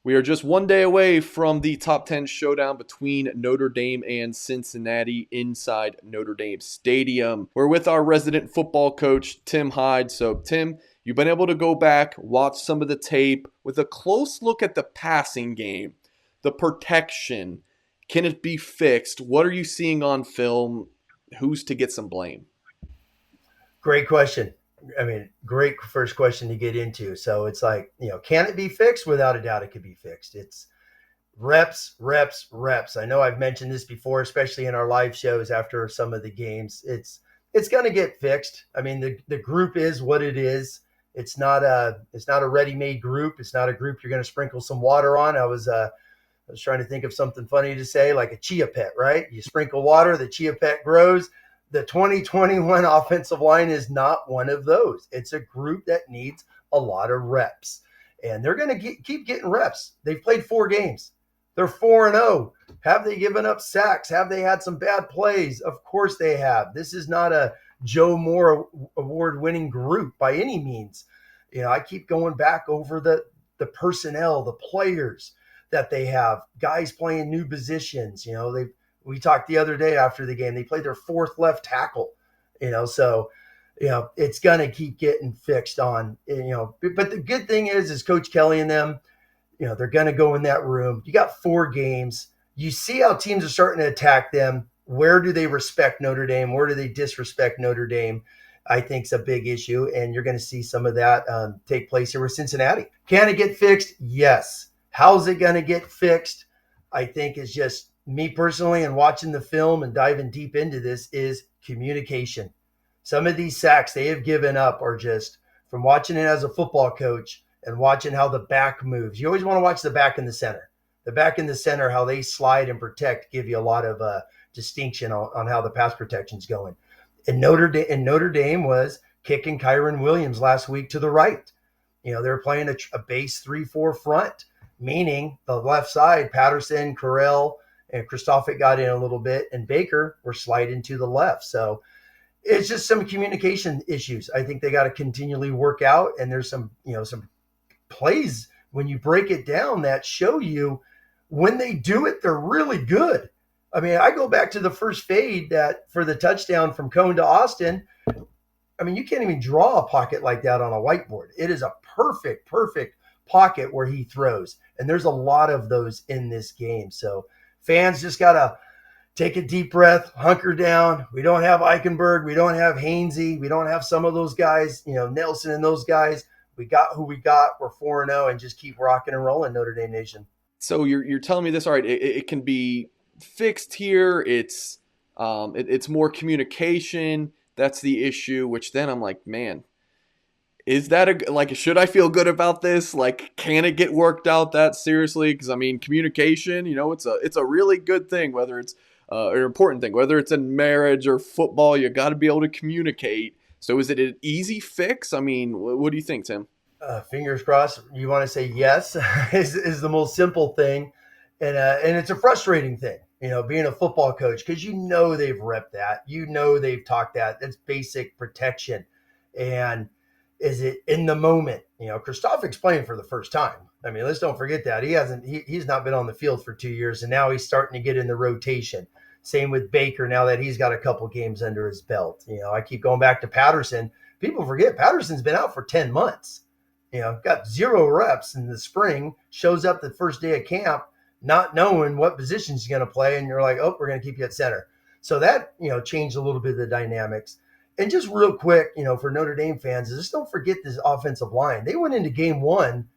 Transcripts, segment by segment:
We are just one day away from the top 10 showdown between Notre Dame and Cincinnati inside Notre Dame Stadium. We're with our resident football coach, Tim Hyde. So, Tim, you've been able to go back, watch some of the tape with a close look at the passing game, the protection. Can it be fixed? What are you seeing on film? Who's to get some blame? Great question. I mean, great first question to get into. So it's like, can it be fixed? Without a doubt, it could be fixed. It's reps, reps, reps. I know I've mentioned this before, especially in our live shows after some of the games. It's going to get fixed. I mean, the group is what it is. It's not a ready-made group. It's not a group you're going to sprinkle some water on. I was trying to think of something funny to say, like a chia pet, right? You sprinkle water, the chia pet grows. The 2021 offensive line is not one of those. It's a group that needs a lot of reps, and they're going to keep getting reps. They've played 4 games. They're 4-0. Have they given up sacks? Have they had some bad plays? Of course they have. This is not a Joe Moore award-winning group by any means. I keep going back over the personnel, the players that they have, guys playing new positions. We talked the other day after the game. They played their 4th left tackle. So it's gonna keep getting fixed on. But the good thing is Coach Kelly and them, they're gonna go in that room. You got 4 games. You see how teams are starting to attack them. Where do they respect Notre Dame? Where do they disrespect Notre Dame? I think it's a big issue, and you're going to see some of that take place here with Cincinnati. Can it get fixed? Yes. How's it going to get fixed? I think it's just me personally, and watching the film and diving deep into this, is communication. Some of these sacks they have given up are just from watching it as a football coach and watching how the back moves. You always want to watch the back and the center. The back and the center, how they slide and protect, give you a lot of distinction on how the pass protection's going. And Notre Dame was kicking Kyron Williams last week to the right. They were playing a base 3-4 front, meaning the left side, Patterson, Carell, and Christophic got in a little bit, and Baker were sliding to the left. So it's just some communication issues. I think they got to continually work out, and there's some plays when you break it down that show you when they do it, they're really good. I mean, I go back to the first fade that for the touchdown from Cone to Austin. I mean, you can't even draw a pocket like that on a whiteboard. It is a perfect pocket where he throws. And there's a lot of those in this game. So fans just got to take a deep breath, hunker down. We don't have Eichenberg. We don't have Hainsey. We don't have some of those guys, Nelson and those guys. We got who we got. We're 4-0, and just keep rocking and rolling, Notre Dame Nation. So you're telling me this, all right, it can be fixed here. It's more communication. That's the issue, which then I'm like, man, is that should I feel good about this? Like, can it get worked out that seriously? Because I mean, communication, it's a really good thing, whether it's an important thing, whether it's in marriage or football, you got to be able to communicate. So is it an easy fix? I mean, what do you think, Tim? Fingers crossed. You want to say yes is the most simple thing. And it's a frustrating thing, being a football coach, because they've repped that. They've talked that. That's basic protection. And is it in the moment? Christophic's playing for the first time. I mean, let's don't forget that. He's not been on the field for 2 years, and now he's starting to get in the rotation. Same with Baker now that he's got a couple games under his belt. I keep going back to Patterson. People forget Patterson's been out for 10 months. Got 0 reps in the spring, shows up the first day of camp, not knowing what position he's going to play, and you're like, oh, we're going to keep you at center. So that, changed a little bit of the dynamics. And just real quick, for Notre Dame fans, just don't forget this offensive line. They went into game 1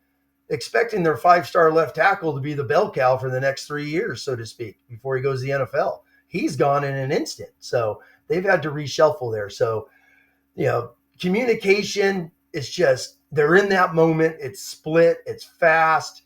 expecting their 5-star left tackle to be the bell cow for the next 3 years, so to speak, before he goes to the NFL. He's gone in an instant. So they've had to reshuffle there. So, communication is just, they're in that moment. It's split. It's fast.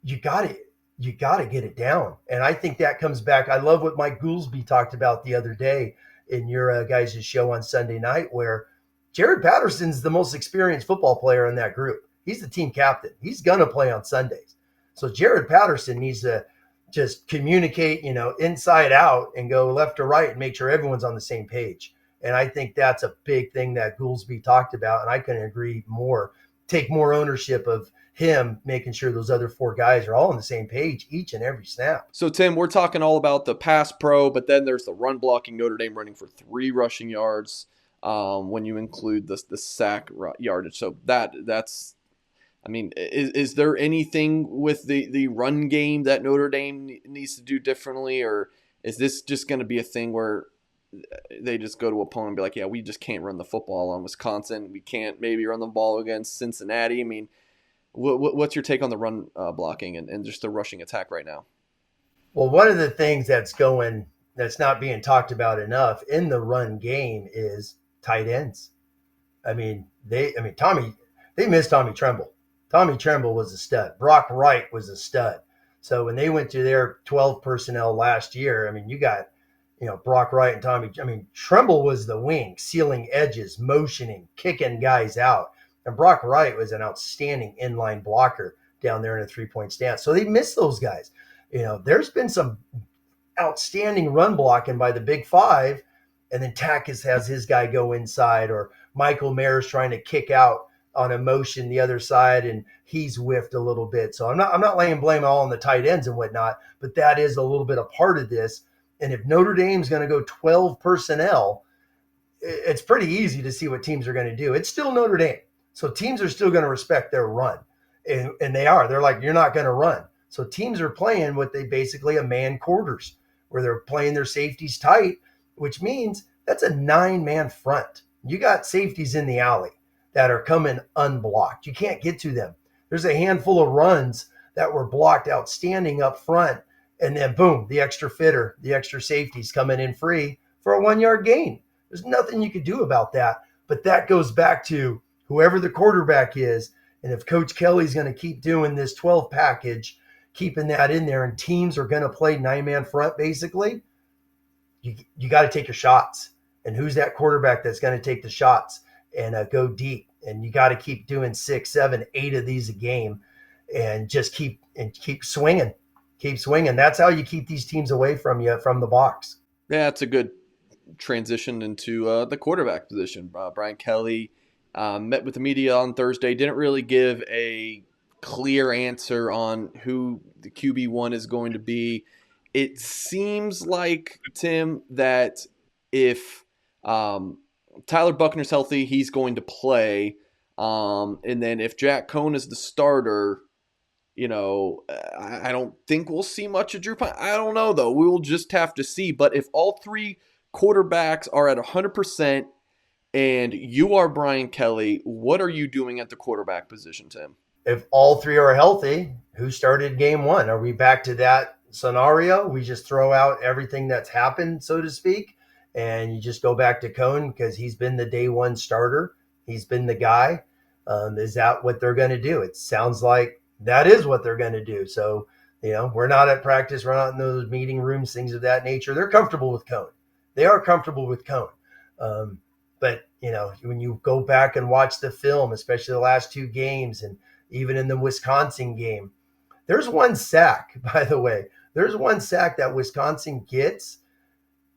You got to get it down. And I think that comes back. I love what Mike Goolsby talked about the other day in your guys' show on Sunday night, where Jared Patterson's the most experienced football player in that group. He's the team captain. He's going to play on Sundays. So Jared Patterson needs to just communicate, inside out and go left to right and make sure everyone's on the same page. And I think that's a big thing that Goolsby talked about, and I couldn't agree more. Take more ownership of him making sure those other four guys are all on the same page each and every snap. So, Tim, we're talking all about the pass pro, but then there's the run blocking. Notre Dame running for 3 rushing yards when you include the sack yardage. So that's I mean, is there anything with the run game that Notre Dame needs to do differently, or is this just going to be a thing where they just go to a opponent and be like, yeah, we just can't run the football on Wisconsin. We can't maybe run the ball against Cincinnati. I mean, what's your take on the run blocking and just the rushing attack right now? Well, one of the things that's not being talked about enough in the run game is tight ends. They missed Tommy Tremble. Tommy Tremble was a stud. Brock Wright was a stud. So when they went to their 12 personnel last year, I mean, you got, Brock Wright and Tommy. I mean, Tremble was the wing, sealing edges, motioning, kicking guys out. And Brock Wright was an outstanding inline blocker down there in a 3-point stance. So they missed those guys. There's been some outstanding run blocking by the Big Five, and then Takis has his guy go inside, or Michael Mayer's trying to kick out on a motion the other side, and he's whiffed a little bit. So I'm not laying blame all on the tight ends and whatnot, but that is a little bit a part of this. And if Notre Dame's going to go 12 personnel, it's pretty easy to see what teams are going to do. It's still Notre Dame, so teams are still going to respect their run, and they are. They're like, you're not going to run. So teams are playing what they basically a man quarters, where they're playing their safeties tight, which means that's a 9-man front. You got safeties in the alley that are coming unblocked. You can't get to them. There's a handful of runs that were blocked outstanding up front, and then boom, the extra fitter, the extra safeties coming in free for a 1-yard gain. There's nothing you could do about that. But that goes back to whoever the quarterback is. And if Coach Kelly's going to keep doing this 12 package, keeping that in there, and teams are going to play 9-man front, basically, you got to take your shots. And who's that quarterback that's going to take the shots and go deep? And you got to keep doing 6, 7, 8 of these a game, and just keep swinging. Keep swinging. That's how you keep these teams away from you from the box. Yeah, it's a good transition into the quarterback position. Brian Kelly met with the media on Thursday, didn't really give a clear answer on who the QB1 is going to be. It seems like, Tim, that if Tyler Buckner's healthy, he's going to play. And then if Jack Cohn is the starter, I don't think we'll see much of Drew Pine. I don't know, though. We will just have to see. But if all 3 quarterbacks are at 100% and you are Brian Kelly, what are you doing at the quarterback position, Tim? If all 3 are healthy, who started game 1? Are we back to that scenario? We just throw out everything that's happened, so to speak, and you just go back to Cohn because he's been the day 1 starter. He's been the guy. Is that what they're going to do? It sounds like that is what they're going to do. So, we're not at practice. We're not in those meeting rooms, things of that nature. They're comfortable with Cohn. They are comfortable with Cohn. But, when you go back and watch the film, especially the last 2 games, and even in the Wisconsin game, there's 1 sack, by the way. There's 1 sack that Wisconsin gets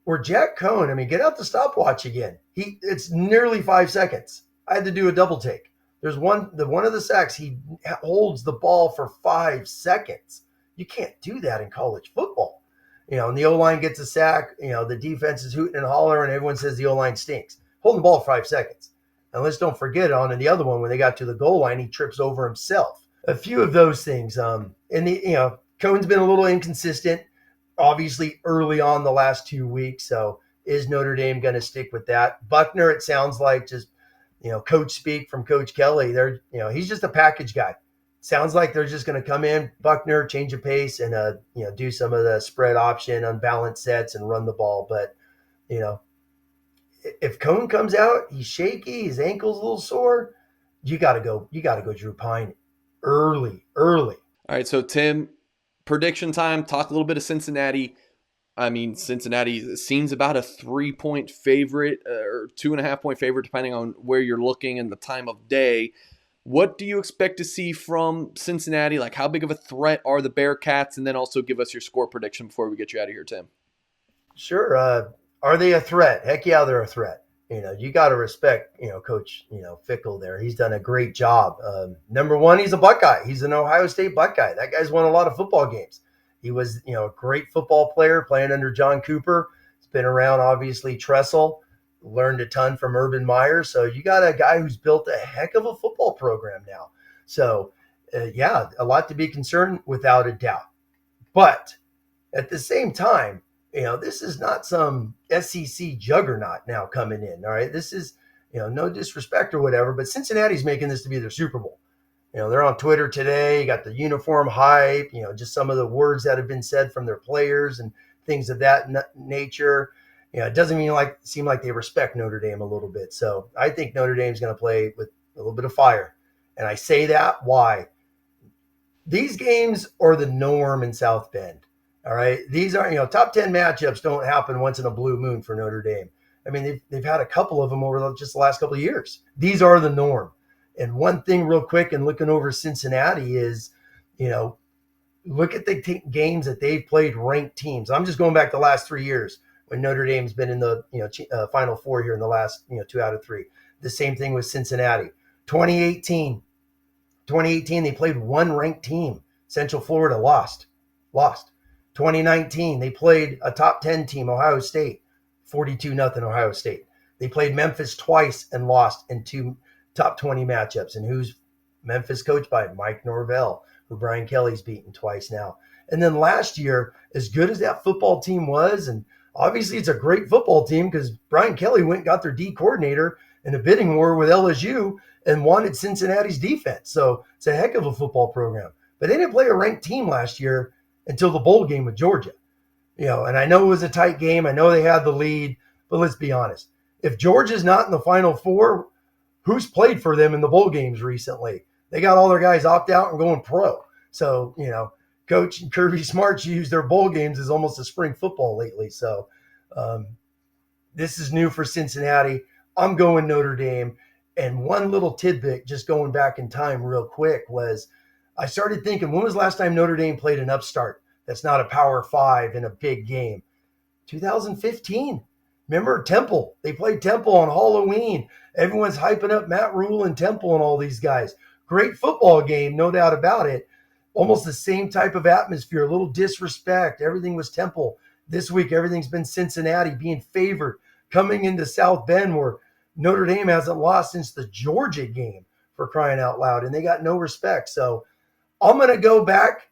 where Jack Cohn, get out the stopwatch again. It's nearly 5 seconds. I had to do a double take. There's one of the sacks, he holds the ball for 5 seconds. You can't do that in college football. And the O-line gets a sack, the defense is hooting and hollering, and everyone says the O-line stinks. Holding the ball for 5 seconds. And let's don't forget on the other one, when they got to the goal line, he trips over himself. A few of those things. And Cohn's been a little inconsistent, obviously early on the last 2 weeks. So is Notre Dame going to stick with that? Buckner, it sounds like just, coach speak from Coach Kelly. They're, he's just a package guy. Sounds like they're just going to come in, Buckner, change of pace, and do some of the spread option, unbalanced sets, and run the ball. But if Cohn comes out, he's shaky, his ankle's a little sore, you got to go Drew Pine early. All right, so Tim, prediction time. Talk a little bit of Cincinnati. Cincinnati seems about a 3-point favorite or 2.5-point favorite, depending on where you're looking and the time of day. What do you expect to see from Cincinnati? Like, how big of a threat are the Bearcats? And then also give us your score prediction before we get you out of here, Tim. Sure. Are they a threat? Heck yeah, they're a threat. You got to respect, Coach, Fickle there. He's done a great job. Number one, he's a Buckeye. He's an Ohio State Buckeye. That guy's won a lot of football games. He was, a great football player playing under John Cooper. He's been around, obviously, Tressel, learned a ton from Urban Meyer. So you got a guy who's built a heck of a football program now. So, yeah, a lot to be concerned without a doubt. But at the same time, this is not some SEC juggernaut now coming in. All right. This is, no disrespect or whatever, but Cincinnati's making this to be their Super Bowl. They're on Twitter today. You got the uniform hype, just some of the words that have been said from their players and things of that nature. It doesn't seem like they respect Notre Dame a little bit. So I think Notre Dame's going to play with a little bit of fire. And I say that why? These games are the norm in South Bend. All right. These are, top 10 matchups don't happen once in a blue moon for Notre Dame. I mean, they've had a couple of them over just the last couple of years. These are the norm. And one thing real quick, and looking over Cincinnati is, look at the games that they've played ranked teams. I'm just going back the last 3 years when Notre Dame's been in the, Final Four here in the last, 2 out of 3. The same thing with Cincinnati. 2018, they played one ranked team. Central Florida lost. 2019, they played a top 10 team, Ohio State, 42-0 Ohio State. They played Memphis twice and lost in 2 top 20 matchups. And who's Memphis coached by? Mike Norvell, who Brian Kelly's beaten twice now. And then last year, as good as that football team was, and obviously it's a great football team because Brian Kelly went and got their D coordinator in a bidding war with LSU and wanted Cincinnati's defense. So it's a heck of a football program. But they didn't play a ranked team last year until the bowl game with Georgia. And I know it was a tight game. I know they had the lead, but let's be honest. If Georgia's not in the Final Four, who's played for them in the bowl games recently? They got all their guys opt out and going pro. So, Coach and Kirby Smart's used their bowl games as almost a spring football lately. So this is new for Cincinnati. I'm going Notre Dame. And one little tidbit, just going back in time real quick, was I started thinking, when was the last time Notre Dame played an upstart that's not a Power 5 in a big game? 2015. Remember Temple? They played Temple on Halloween. Everyone's hyping up Matt Rule and Temple and all these guys. Great football game, no doubt about it. Almost the same type of atmosphere, a little disrespect. Everything was Temple. This week, everything's been Cincinnati being favored, coming into South Bend where Notre Dame hasn't lost since the Georgia game, for crying out loud, and they got no respect. So I'm going to go back.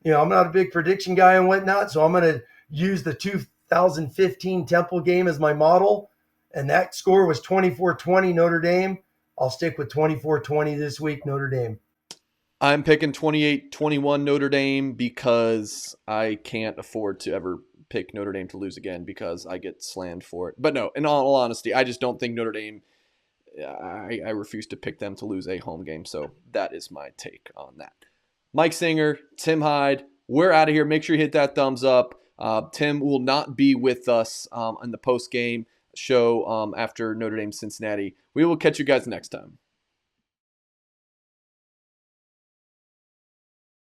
I'm not a big prediction guy and whatnot, so I'm going to use the 2015 Temple game as my model, and that score was 24-20 Notre Dame. I'll stick with 24-20 this week, Notre Dame. I'm picking 28-21 Notre Dame because I can't afford to ever pick Notre Dame to lose again because I get slammed for it. But no, in all honesty, I just don't think Notre Dame, I refuse to pick them to lose a home game. So that is my take on that. Mike Singer, Tim Hyde, we're out of here. Make sure you hit that thumbs up. Tim will not be with us on the post-game show after Notre Dame Cincinnati. We will catch you guys next time.